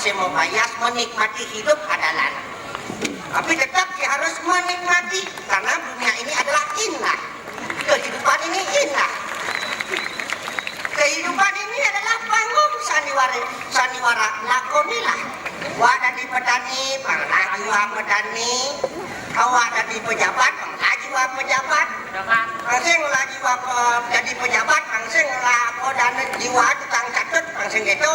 masih mau bias menikmati hidup adalah, tapi tetap dia harus menikmati karena dunia ini adalah indah, kehidupan ini indah, kehidupan ini adalah panggung sandiwara lakonilah. Wah dari petani pernah jiwa petani, awak dari pejabat pernah jiwa pejabat, langsung lah jiwa jadi pejabat, langsung lah dan jiwa tukang catat, langsung gitu,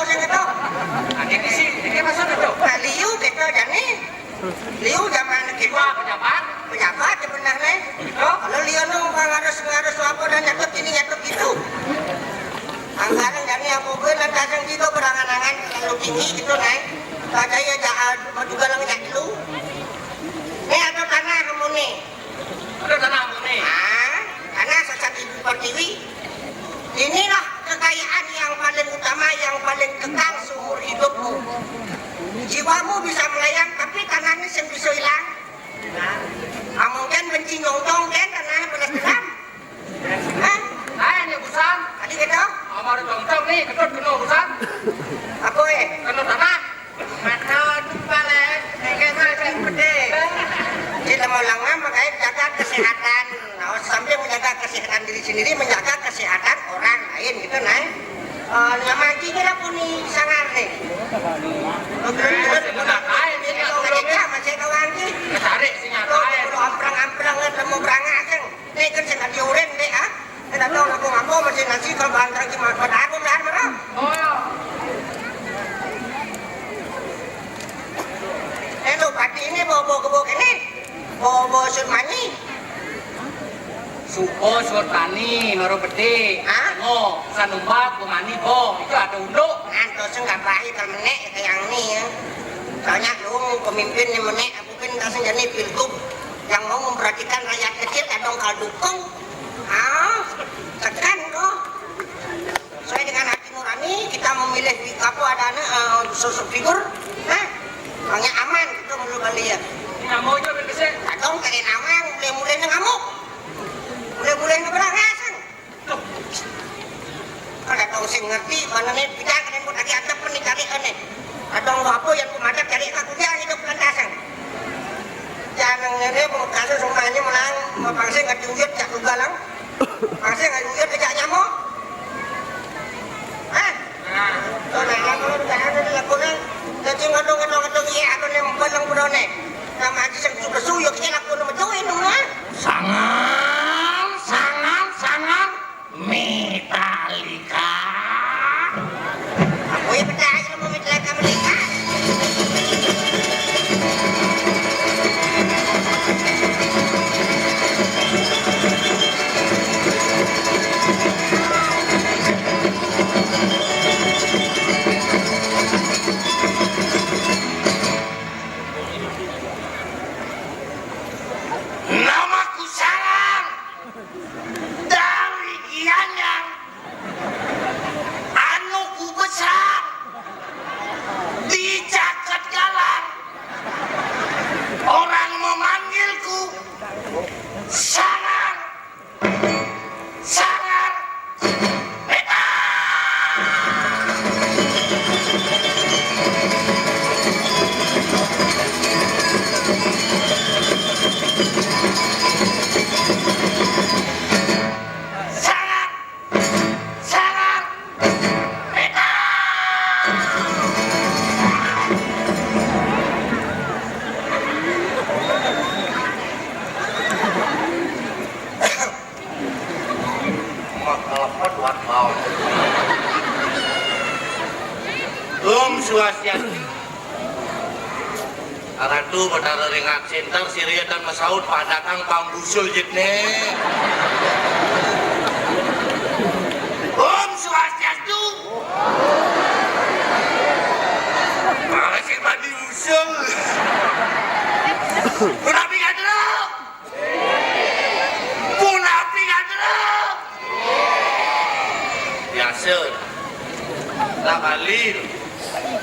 Ini sih, ini masuk itu. nah liu gitu jadi, liu zaman kita pejabat sebenarnya, kalau liu nung harus apa dan nyatet ini nyatet itu. Anggaran jadi apa pun dan kadang gitu berangan-angan terlalu tinggi gitu naik. Saya jahat juga lang dulu. Ini ada tanah kamu nih. Ada tanah kamu nih. Tanah sesat ibu pertiwi. Inilah kekayaan yang paling utama, yang paling kekal seumur hidupmu. Jiwamu bisa melayang, tapi tanahnya yang bisa hilang. Mungkin benci nyongcong kan tanah belas dendam. Ini busan. Tadi gitu. Amar congcong nih, ketut kena busan. Apa Kena tanah. Makan balik, kayak gede. Kita mau langam makanya jaga kesehatan. Nah, sambil menjaga kesehatan diri sendiri, menjaga kesehatan orang lain gitu, nah. Nama kita puni sangar nih. Masih kawan ki. Tarik sinyal. Kalau amprang-amprang temu berangak kan. Nih kan saya diurin deh ah. Kita tahu ngapo masih nasi kalau bantang ki pada aku melihat mana. Lo pati ini bawa kebok ini, bawa surmani. Suko surtani baru bede. Ngo sanumbak bumani bo itu ada unduk. Antos enggak baik kalau menek kayak yang ini ya. Soalnya lu pemimpin yang menek, mungkin kasih jadi pilgub yang mau memperhatikan rakyat kecil, kadang kalau dukung, tekan kok. Sesuai dengan hati nurani kita memilih apa adanya sosok figur, hanya aman itu menurut kalian. Ngamuk itu berbeza. Kadang kalian aman, mulai ngamuk, mulai ngeberangasan. Kalau tahu saya ngerti, mana nih pindah kalian pun lagi ada penikari aneh. Kadang apa yang kumadak cari aku dia hidup lantasan. Jangan ngere mau kasus semuanya menang, mau pangsi nggak diujut jak juga lang, pangsi nggak diujut jak nyamuk. Tuh nah, kalau udah ada dilakukan, jadi ngadong iya aku nih membalang budone. Nama aja yang sudah suyuk ini aku nama join mah. Sangat Metallica. Aku ya beda aja mau Metallica mereka. Namaku Salang dari Gianyang. Anuku besar di Caket Galang. Orang memanggilku Salang. Swastiastu. Aratu pada ringat center Syria dan Masaud pada kang pambusul jitne. Om Swastiastu. Makasih padi usul. Punapi kadro. Punapi kadro. Biasa. Tak balik.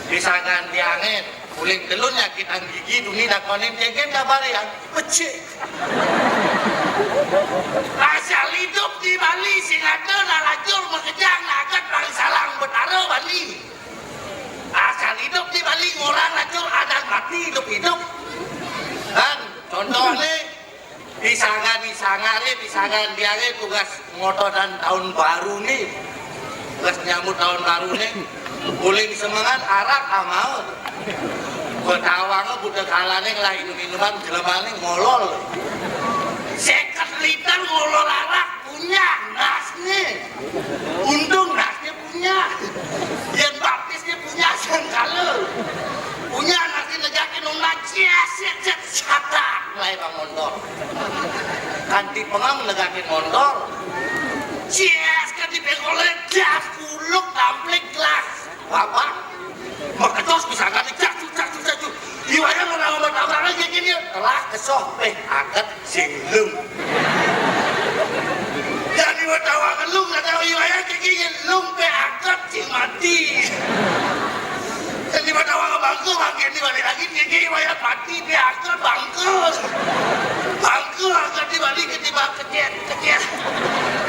Bisa ganti angin, kuling telurnya kita gigi dunia dan konin jengken kabar yang pecik. Asal hidup di Bali singata nalajur mengejar nagat bang salang betara Bali. Asal hidup di Bali mati hidup-hidup. Dan contohnya pisangan dia tugas ngototan tahun baru nih, tugas nyambut tahun baru nih, boleh semangat arak amal. Betawangnya budak kalane lah minuman jelemane ngolol. 50 liter ngolol arak punya nasnya. Untung nasnya punya. Yang baptisnya punya sengkala. Punya nasi negakin nona cet satak lah bang mondor. Kanti pengam negakin mondor. Cies kanti pengoleh jas kuluk tamplik gelas. Bapak. Maka terus bisa kan cacu. Iwaya ngomong tabrakan kayak gini telah kesoh akat singlum. Jadi tawakan lu nggak tahu iwaya kayak gini lum akat sing mati. Jadi tawakan bangku makin dibalik lagi kayak gini iwaya mati akat bangku akat dibalik ketimbang kecil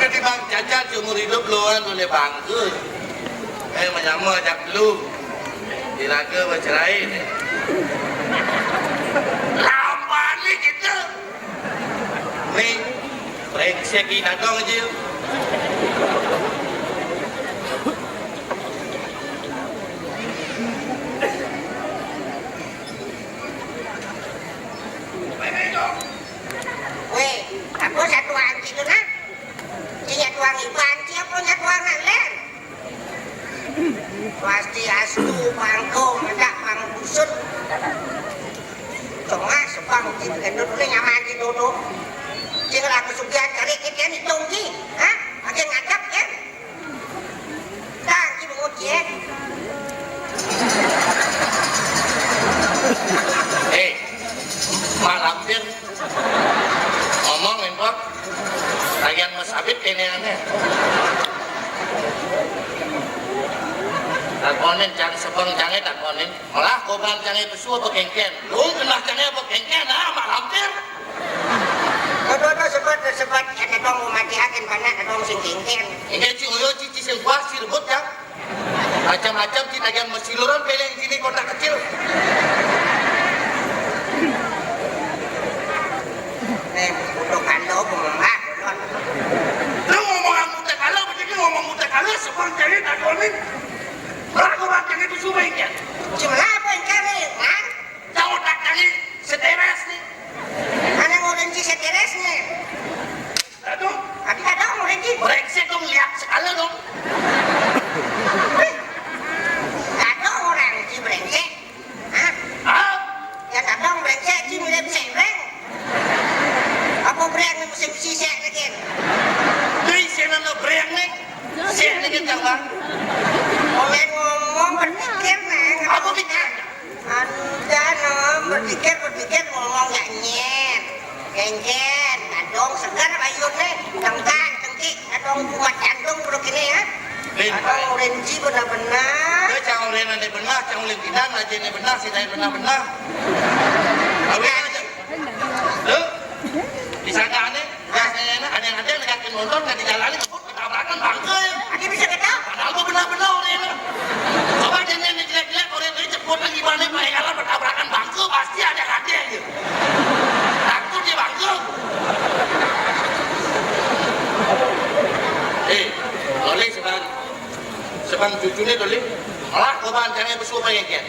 ketimbang jajan seumur hidup lu kan oleh bangku. Menyama ajak lu diraga bercerai nih. Lampani gitu. Nih, brengsek ini dong aja. Weh, aku satu orang gitu nah. Dia tuang iban, dia punya tuangan len. Pasti asu bangko mendak bang busut. Cuma sebang di gendut ni nyaman di duduk. Jika aku sugihan cari kita ni tunggi, ha? Aja ngadap kan? Tang di menguji. Malampir ngomong import bagian masabit ini aneh. Takonin jangan sebang jangan takonin. Malah koban jangan pesu apa kengken. Lu kena jangan apa kengken ah malampir. Kedua sebab ada dong mati akan banyak ada dong sing kengken. Ini ciuyo cici sing kuah si rebut ya. Macam-macam kita yang mesiluran peleng sini kota kecil. Udah kalau pemembah. Lu ngomong muda kalau begini ngomong muda kalau sebang jangan takonin. Aku makan itu sebaiknya. Cuma apa yang kali, ha? Tahu tak kali seteres nih. Mana ngorenci seteresnya? Aduh, Ada ngorenci. brengsek dong lihat sekali dong. Ada ngorenci brengsek, ha? Ah, Ya ada brengsek, cuma dia bisa breng. Apa breng ni mesti sisek lagi? dari sana no breng nih. Siap nih kita bang. Oleh ngomong berpikir neng. Apa pikir? Anda berpikir ngomong gak nyet. Kengken, kadong segar bayun nih. Tengkang, tengkik, kadong buat jantung perlu gini ya. Kadong orange benar-benar. Dia jangan rena nih benar, jangan lihat tidak aja nih benar, sih saya benar-benar. Apa aja? Lu bisa gak aneh? Biasanya ada yang negakin motor nggak dijalani kebut ketabrakan bangke. Adi bisa ketahu. Padahal gua benar-benar orangnya. Coba jangan yang jelek-jelek orang itu cepet lagi gimana pengajaran bertabrakan bangku pasti ada hadiah aja. Takut dia bangku. Loli sebang cucunya Loli. Malah gua bancangnya bersuara yang kian.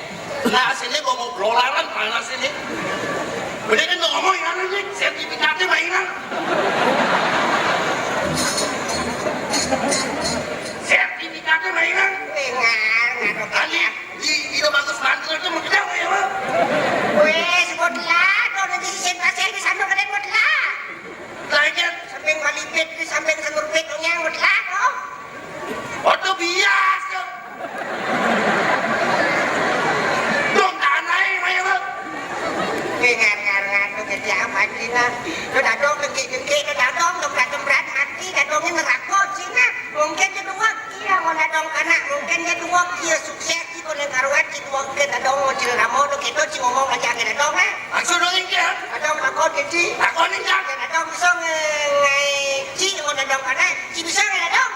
Nah sini gua mau blolaran panas sini. Bener kan tuh ngomong yang ini sertifikatnya mainan. Sertifikatnya mainan. Dengar, Kali di bagus mantul itu mau kita ya Pak. weh, sebutlah. Kau nanti sisen pasir di sana kalian buatlah. Kayaknya Samping malipit di samping senurbit yang buatlah kau. auto biasa. Dong tanah ini ya Pak. Dengar, tu kerja apa Cina? Tu dadong dengki, tu dadong berat hati, dadongnya nerakot Cina. Mungkin dia dua kia mau dadong kanak, mungkin dia dua kia sukses di konen karuan di dua kia dadong mau cil ramo, tu kita cing ngomong aja ke dadong lah. Langsung dong ini ya. Dadong lakot ke ci. Takon ini kan. Dadong bisa ngai ci mau dadong kanak, ci bisa ngai dadong.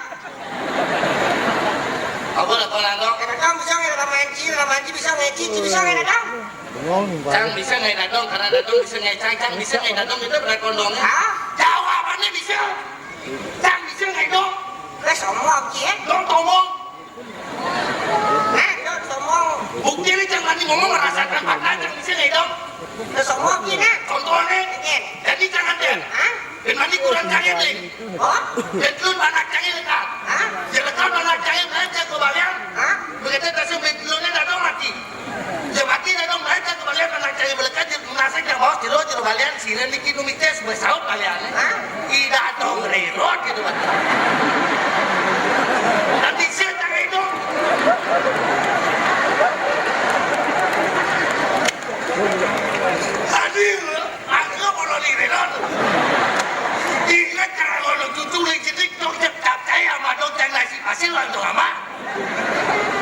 Aku nak kau nandok. Dadong bisa ngai raman ci bisa ngai ci bisa ngai dadong. Cang bisa ngai dadong karena dadong bisa ngai cang bisa ngai dadong itu berkondongnya. Hah? Jawabannya bisa. Cang bisa ngai dong. Lah somong cie. Dong ngomong. Nah, lo somong. Bukti ini cang tadi ngomong merasakan patah cang bisa ngai dong. Lo somong cie nah. Contohnya, Yen. jadi jangan deh. Hah? Dan mandi kurang cangin deh. Oh? Dan lu anak cangin lekat. Hah? Ya lekat anak cangin belajar kebalian. Hah? Begitu tasnya belumnya dadong mati. Ya mati dadong belajar kebalian anak cangin belekat jadi nasik yang bawa jero balian siren niki numites besaut balian. Hah? Tidak dong rerot gitu kan. Nanti saya cangin itu. Hadir, aku mau di rerot. Ingat cara kalau cucu lagi cedik dong cep saya sama dong cang nasi hasil langsung ama.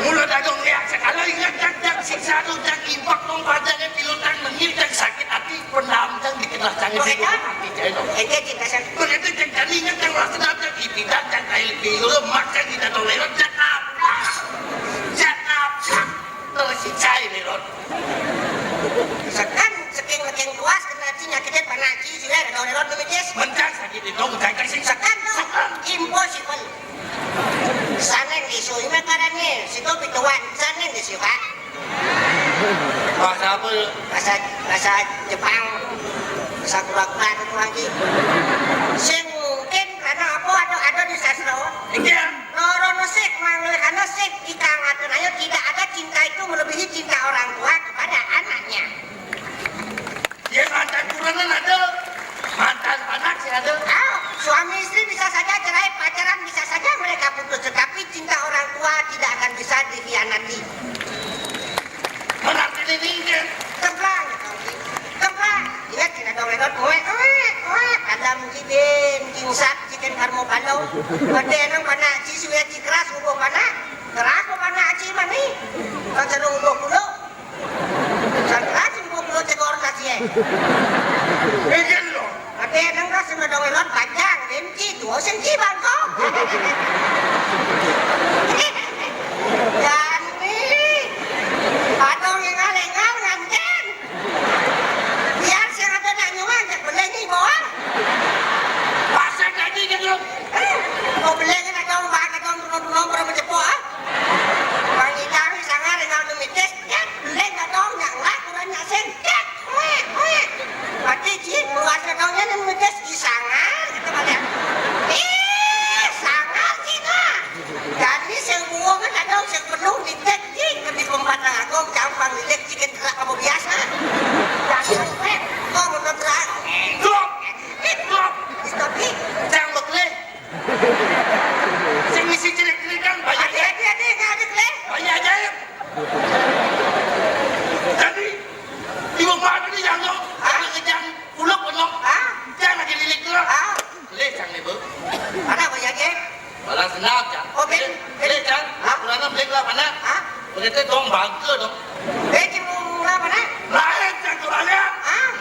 Mula dadong lihat sekali ingat cang siksa dong cang impak dong badannya pilutan mengil cang sakit hati pendam cang dikit lah cang itu hati cang dong. Eke cinta sen. Begitu cang ingat cang rasa cang ipidan cang kail pilu makan di dadong lerot cang apa tersiksa ini rot. Sekan saking lekeng tuas kena nyakitnya panaci sih lah ada orang numites. Mencang sakit itu mencang cing Sekan tuh impossible. Saneng isu ini karena situ pituan saneng isu pak. Bahasa apa ya? Bahasa Jepang, bahasa kura-kura itu lagi. Sing mungkin karena apa ada di sastra. Iya. Norono sik manggil karena sik ikang akan ayo tidak ada cinta itu melebihi cinta orang tua kepada anaknya. Ya mantan kurangan ada, mantan anak sih ada. Oh, suami istri bisa saja cerai, pacaran bisa saja mereka putus, tetapi cinta orang tua tidak akan bisa dikhianati. Menanti ini kan. Kembang, kembang. Ingat tidak dong lewat kadang jibin, jingsat, jikin karmo palau. Pada nang pana cisuya cikras ubo pana, keras ubo pana aci mani. Kan sedang ubo kulo, keras ubo kulo cekor nasi. Iya loh. Pada nang ras sudah dong lewat panjang, lemci, 2 senti bangko. Dan nih, adong yang alengal nganten. Biar saya ada nak nyuman, tak boleh ni bawa. Pasang tadi gitu. Kau boleh ni nak tahu bahagia tahu turun-turun berapa cepat. Wangi dari sangat dengan numites, kan? Boleh nak tahu nak enggak kurang nak sen, kan? Pati cik buat nak tahu ni numites isangan kita balik. Sangat kita. Jadi semua kan ada yang perlu diteknik di pembatan aku gampang diteknik gerak kamu biasa. Jangan kau menurut Stop. Stop. tapi Jangan bekleh. Sing misi cilik-cilik kan banyak ajaib. ada ngadek leh. Banyak ajaib. Jadi, ibu mak ini yang dong. Ada kejang uluk penuh. Jangan lagi lilik dulu. Leh cang nih bu. Mana banyak je? Balas senap cang. Oh, ben. Leh cang. Kurang beli lah mana? Begitu dong bangke dong. Cuma lah mana? Lain cang kebalian.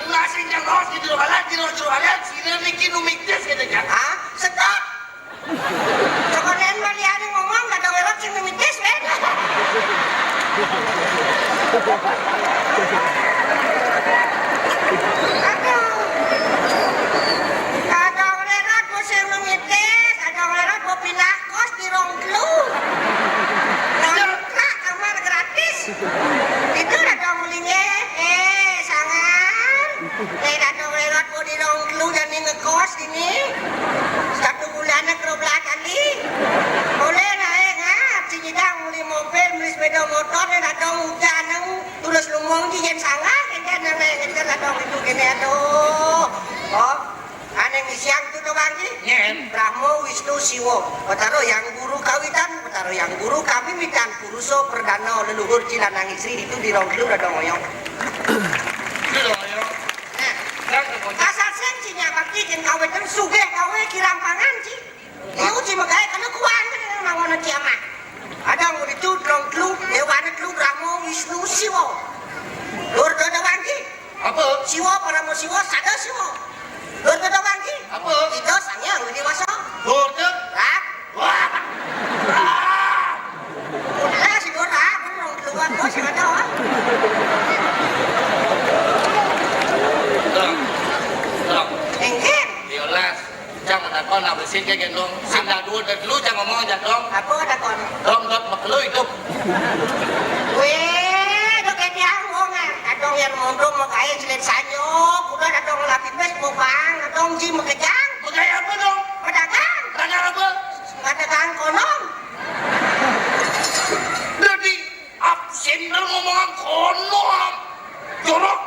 Ngasih cang los di juru balian, juru balian. Sini niki numites gitu cang. Stop. Sekolah balian ngomong enggak ada lewat sing numites ben. Ada lewat musim numites, ada lewat mau pindah kos di Rongklu. Ngontrak kamar gratis. Itu udah dong belinya. Sangat. Datang lewat mau di Rongklu dan di ngekos ini. 1 bulan nak 12 kali. Boleh naik ngap. Si Jidang beli mobil, beli sepeda motor, dan datang hujan. Tulis lumong di jen sangat. Kan naik datang itu gini aduh. Oh, aneh siang tu tu bangki. Nyen. Brahmo Wisnu Siwo. Petaro yang guru kawitan, petaro yang guru kapimitan, Puruso Perdana leluhur Cilanang Isri itu di Rongklu ada moyong. Itu dong ayo. Asal sensinya bakti jen kawitan sugeh kawe kirang pangan ci. Iu ci megay kana kuan kan mangono ciamah. Ada mau itu Rongklu, Dewana Klu Brahmo Wisnu Siwo. Lur dodo bangki. Apa? Siwo para mo Siwo sada Siwo. Lur dodo bangki. Apa? Itu sangya ngudi maso. Border. Rap. Wah. Udah si Dora, belum keluar bos yang ada. sih kayak gendong. Sing dadu dulu jangan ngomong aja dong. Apa ada kon? Dong dot makelu itu. Weh, do kayak dianggung ah. Adong yang mondong mau kaya jelit sanyo, udah adong lapis bes mau bang, adong ji mau kejang. Pakai apa dong? Pedagang, Tanya apa? nggak dagang konom. Jadi absen dan ngomongan konom. Jorok.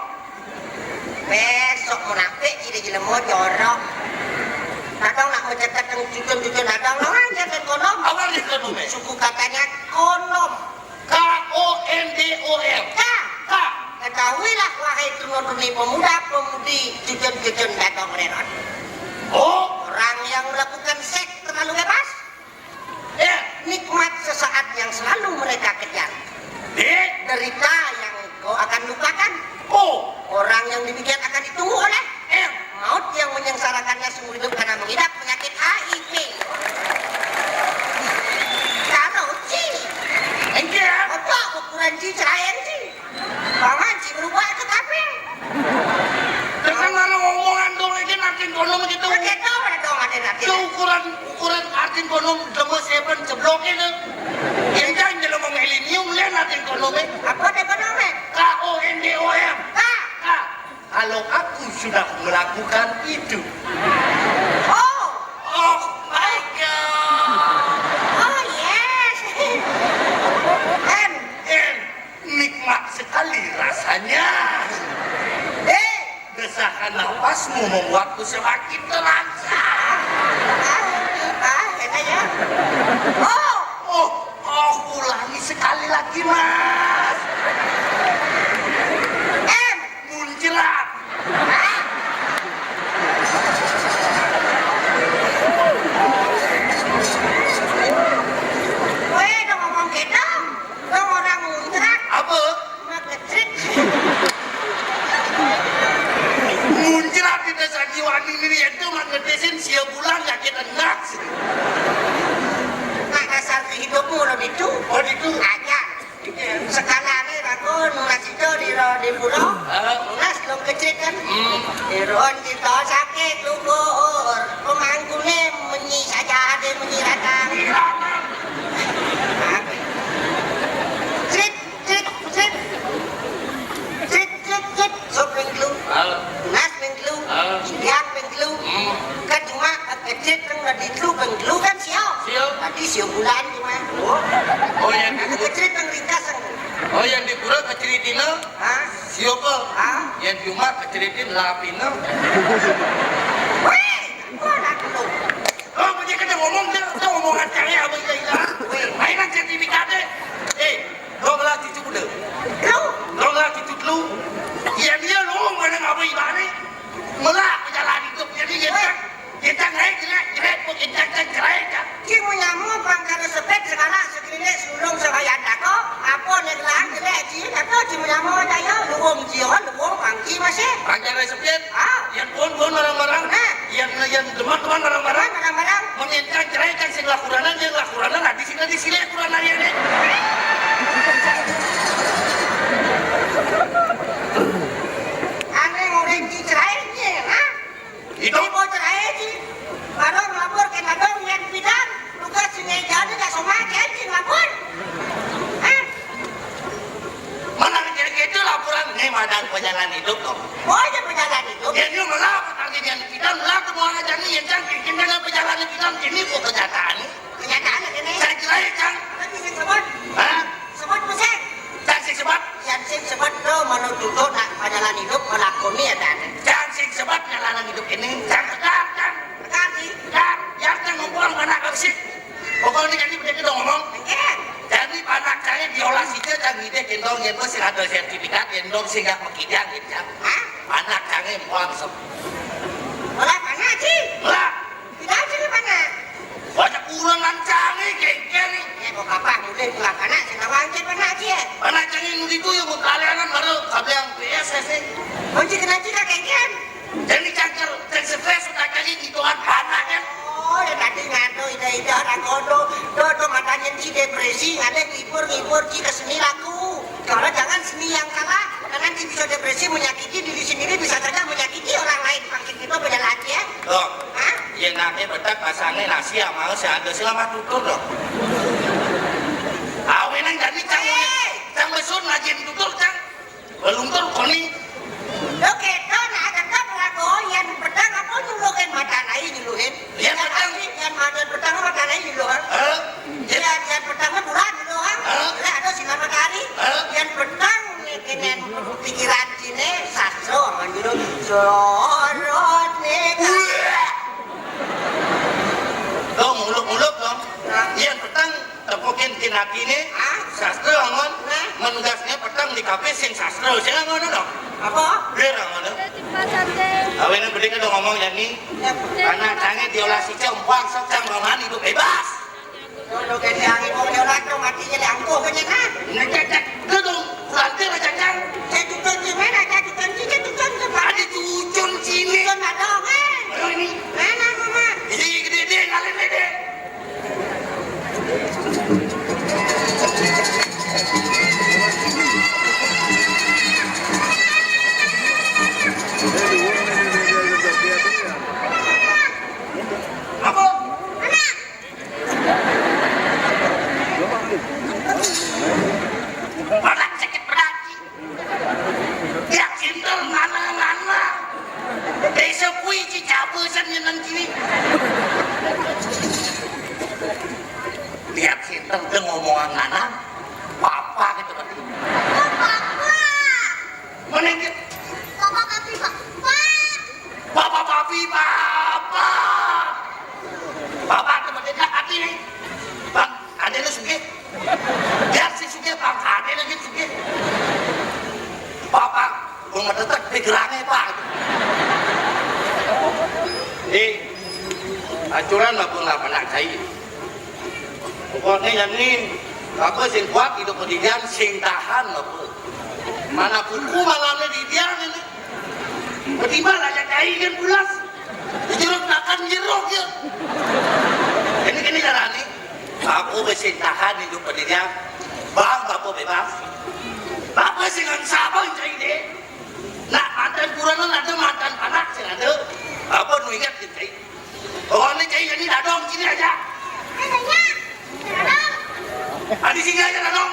Besok mau nape gila-gila mau jorok. Adong nak mau cetak cucun-cucun adong, lo aja dan konom. Awal di konom ya? Suku katanya konom. KONDOM. K. Ketahuilah wahai turun-turuni pemuda-pemudi cucun-cucun datang renon. Oh. Orang yang melakukan seks terlalu bebas, Ya. nikmat sesaat yang selalu mereka kejar. D. Derita yang kau akan lupakan, O. orang yang demikian akan ditunggu oleh M. maut yang menyengsarakannya seumur hidup karena mengidap penyakit HIV. Karo ci, Engkau. otak ukuran ci cerayan ci, paman ci berubah ke kafe. Dengan mana ngomongan dong ini artin konom gitu. Begitu ada dong ada nanti. Itu ukuran artin konom demo seven ceblok itu. Yang jangan jadi ngomong milenium lihat artin konomnya. Apa ada ekonomi? KONDOM. K. K. Kalau aku sudah melakukan itu. Oh. Oh my God. Oh yes. M. N. Nikmat sekali rasanya. D. Desakan nafasmu membuatku semakin terangsang. Enak ya. Oh. Oh, ulangi sekali lagi, Mas. M. Muncrat. Weh, dong ngomong gitu. Dong orang muncrat. Apa? Mak kecrit. Muncrat di desa Jiwani ini itu mengedesin siap bulan yakin enak. Nak dasar hidupmu lo itu. Oh, itu. Aja. Sekarang ni aku nulas itu di pulau. Nulas dong kecrit kan. Iron kita sakit lugur. Pemangkunya menyi saja ada menyi datang. Crit, crit, crit. Crit, crit, crit. Sop bengklu. Nas bengklu. Indian bengklu. Kan cuma kecrit kan di itu bengklu kan siau. Siau. Tadi siau bulan cuma. Oh, yang Aku kecrit yang ringkas. yang dikura keceritina Hah? siapa? Hah? Yang cuma keceritin lapina. Weh, gua nak dulu. Oh, dia kena ngomong dia ngomongan cari apa itu lah. Mainan sertifikatnya. Donglah cucu muda. Lu, Donglah cucu dulu. Ya dia ngomong mana apa ibaratnya. Melak berjalan hidup jadi kita naik jerat pun kita cerai kan. cing menyamu bangkara sepet sekarang sekiranya sulung sekaya dako. Apa nih gelang jelek cing? Apa cing menyamu daya luwung jion luwung pangki masih. Panjang sepet. Ah, Yang pun barang-barang. Yang teman-teman barang-barang. barang-barang. Menyentak cerai kan sing lakuranan yang lakuranan di sini lakuranan yang ini. Aneh ngoreng cing cerai cing, ha? Itu Ibu cerai cing. Baru melapor ke nadong yang bidang. Luka sungai jadi tak sama cing lapor. Hah? mana kira-kira itu laporan nih madang perjalanan hidup dong. Oh, ya berjalan itu. Jadi melak pertandingan kita melak semua aja nih yang kan kita perjalanan kita ini kok kenyataan. Kenyataan ini. Saya cerai kan? Tapi sing sebut, Hah? sebut pusing. Jangan sing sebat, Yang sing sebut do menuntut nak perjalanan hidup melakoni ya dan. jangan sing sebat perjalanan hidup ini. Jangan kan? Kali, Yang kan ngomong anak bersih. Pokoknya jadi begitu dong ngomong. eh, Jadi anak saya diolah situ jangan ide gendong yang sing ada sertifikat gendong sing gak mekidang gitu. ah, Anak saya muang sep. olah mana sih? Lah, Tidak sih mana? banyak ulangan canggih kengkel nih. Ya kok kapan udah pulang mana? Sing wangkit mana sih? Anak canggih nu itu yang kalianan baru kabel PSS. Kunci kena cika kengken. Jadi cangker dan stres sudah jadi hitungan anak kan. Oh, ya tadi ngado ide-ide orang kodo. Do matanya si depresi, ada ngibur si keseni laku. Kalau jangan seni yang salah, karena si bisa depresi menyakiti diri sendiri bisa saja menyakiti orang lain. Makin itu berjalan ya. Loh, Hah? yang namanya betak pasangan nih nasi ya mau sih ada selamat tutur dong. Awenang jadi cang besun najin tutur cang. Belum tur koni. Lo keto nah tetap lagoyan pedang apa nyuluhin mata naik nyuluhin. Yang pedang yang ada pedang mata naik nyuluhin. Yang pedang bulan nyuluhin. Lah ada sinar matahari. Yang pedang kenen pikiran sini sastro manjuru sorot nega. Dong muluk-muluk dong. Yang pedang tepukin tinati ini sastra angon menugasnya pedang di kafe sing sastra sing angon dong. Apa? Bener angon dong. Awalnya berdeka dong ngomong yani karena canggih diolah si cempang sok canggongan itu bebas. Kalau kayak diangin mau diolah dong matinya diangkuh kayaknya kan? Ngecek itu dong kulantir aja cang. Cetukan gimana? Cetukan Ada cucun sini. Cetukan ada kan? Ini Mana mama? gede ngalin dede. Apa? Mana sakit berarti? Ya cinta mana? Desa kui cicabesan yang kini. Lihat cinta udah ngomongan mana? Papa gitu kan? Mana gitu? Papa teman dia hati nih. Bang, ada lu suge. Biar si suge bang, ada lagi suge. Papa, gua ngedetek pikirannya pak. Acuran mah pun nggak pernah cair. Pokoknya yang ini, apa sing kuat hidup pendidikan sing tahan mah pun. Mana kuku malamnya di dia ini. Bagaimana aja cair kan pulas. Jeruk makan jeruk ya. Ini cara nih. Aku besi tahan hidup pendidikan. Bang, bapak bebas. Bapak sih nggak sabar cair deh. Nak mantan kurang ada mantan anak sih ada. Apa nu ingat cair? Oh ini cair jadi dadong sini aja. Ada sini aja dadong.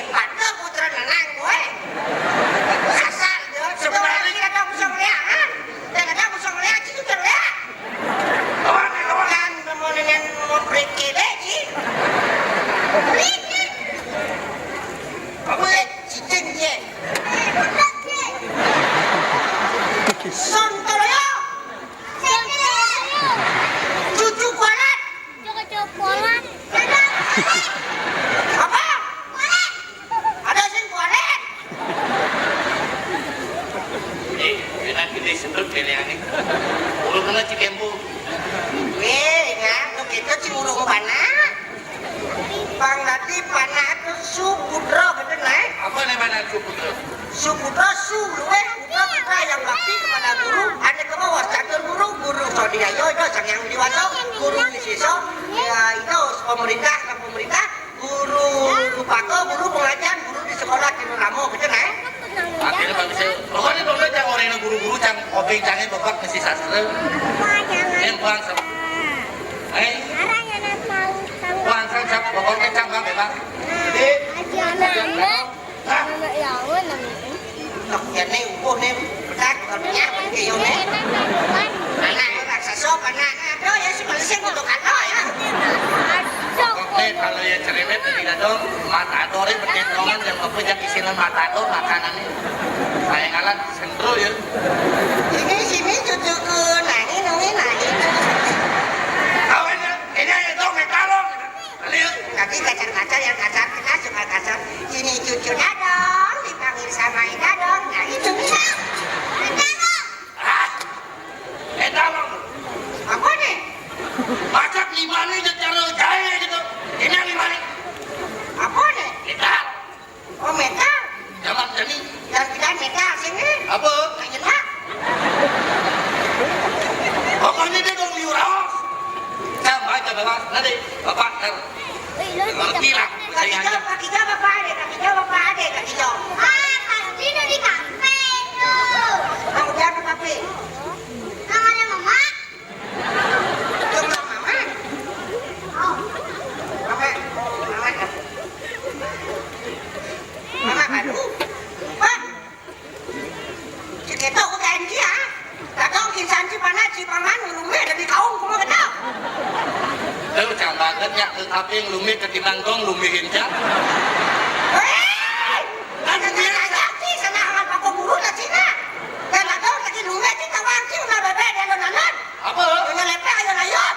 Patah putra nenang gue. Asal deh. Sebenarnya kita tahu usang lihat kan? Kita tahu usang lihat itu terlihat. Kan mau nenek mau pergi deh sih. Gue cicing dia. Sontoloyo. Cucu kualat. Apa? Ada sing kualat. Enak gede sedot pilihan ini. Urut kena cikempu. Weh, kan kita cimurung panah. Bang nanti panah itu Suputro bener lah. Apa namanya Suputro? Suputro luwe putra yang bakti kepada guru. Ada ke bawah catur guru Sodiayo itu sang yang diwaso, guru Wisiso, ya itu pemerintah, guru Lupako, guru pengajian, guru di sekolah Kinuramo bener lah. Akhirnya bagus. Pokoknya dulu cang orang guru-guru cang kopi cangnya bapak mesti sastra. Yang buang sama. Buang sama pokoknya cang bang bebas. Jadi. Yang ni upuh ni bedak kerja pergi ni. Anak raksasa anak ada ya si Malaysia untuk ada ya. Pokoknya kalau yang cerewet tidak dong matador ini berdentongan yang apa yang isinya matador makanannya. Saya ngalah sentro ya. Sini cucuku nangis. Awalnya ini aja dong metalong. Tapi kacar yang kacar kita suka kacar. Sini cucu dadong dipanggil sama dadong. Nah itu bisa. Metalong. Apa nih? Masak lima nih cara jaya gitu. Ini lima nih. Apa nih? Metal. Oh metal. Zaman jadi. Yang kita metal sini. Apa? Kayak nak. Pokoknya dia dong liuraos. Saya baca bebas. Nanti bapak ngerti lah. Kaki jawab bapak ada. Sini di kafe tuh. Kamu siapa papi? Namanya Mama. Cuma mama. Oh, Mama. Mama aduh. Pak. Cik itu ke anji ya. Kadang kinsan si panas si pangan lumeh dari kaum kuma kenal. Tuh cang banget ya, tapi yang lumih ketimbang gong lumihin cang. Hei! Ada aja sih sana akan pakai buru lah Cina. Dan ada lagi lumeh sih tawang sih udah bebe dia lo nanon. Apa? Punya lepek ayo layon.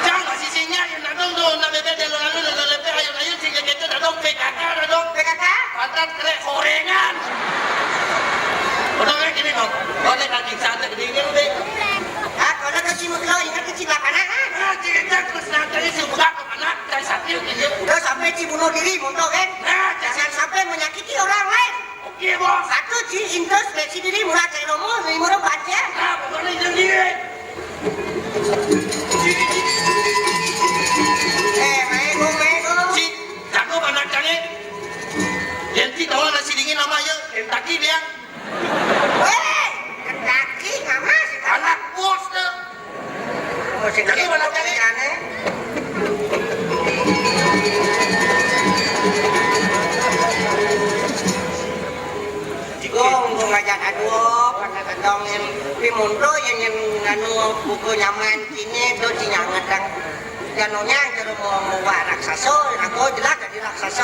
Cang masih sinya yang nadong tuh, na bebe delo lalu na lepe ayun sehingga gitu nadong PKK nadong. PKK? Pantat kerek gorengan. Udah kayak gini dong, boleh kaki santai dingin deh. Ah, kalau ke Cimut lo ingat ke Cilapana ha? Nah, cerita terus nanti si budak anak dan sakit gitu. Udah sampai Ci bunuh diri muntuk kan? Nah, Jangan sampai menyakiti orang lain. oke bos. Satu Ci introspeksi diri mulai cari nomor, nomor baca. Nah, pokoknya jangan diri. Mego. Si, cakep anak canggih. Yanti tahu nasi dingin namanya, Kentucky dia. Weh, kendaki ngama sih kan? Anak bos tuh. Jadi mana cari? Gong ngajak aduh pada kadang yang pimundo yang anu buku nyaman kini do cinyangan dan janonya jero mau raksasa aku jelas jadi raksasa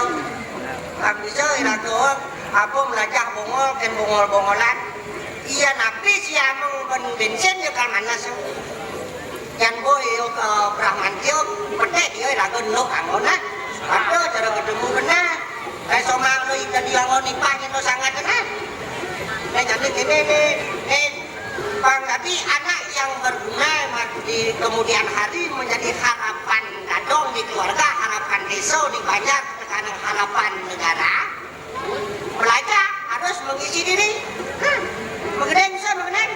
tak bisa aku apa melajah bongol kan bongol-bongolan iya napi si amang ben bensin yo kan manas yan boy yo ke Brahman yo pete yo lagu no angona aduh cara ketemu benar kayak somang lo ika diangon ipahnya lo sangat benar. Nah, jadi gini nih, Bang, tapi anak yang berguna di kemudian hari menjadi harapan dadong di keluarga, harapan desa di banyak, tekanan harapan negara. Belajar harus mengisi diri. Mengenai bisa mengenai.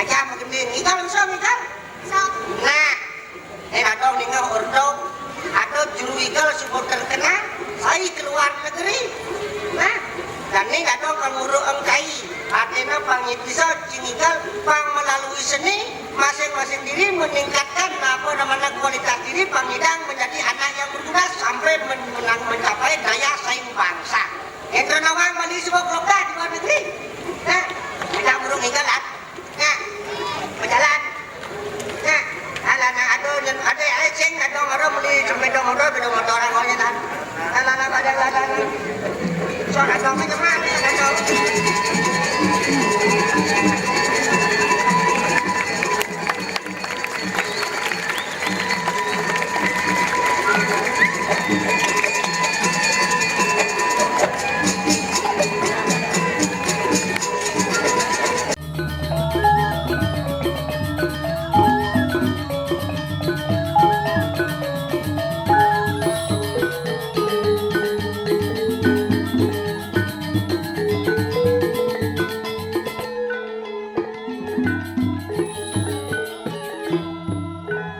Aja mengenai ikal bisa ikal. Nah, dadong dengan ordo atau juru ikal sebut terkenal, saya keluar negeri. Nah. Dan ini ada pengurus engkai artinya pangitisa cinikal pang melalui seni masing-masing diri meningkatkan apa namanya kualitas diri pangidang menjadi anak yang berguna sampai mencapai daya saing bangsa yang ternawang bali sebuah kota di luar negeri nah tidak burung inggalan nah berjalan nah ada eceng ada orang beli sepeda motor orang orangnya kan ada soalnya dong macam mana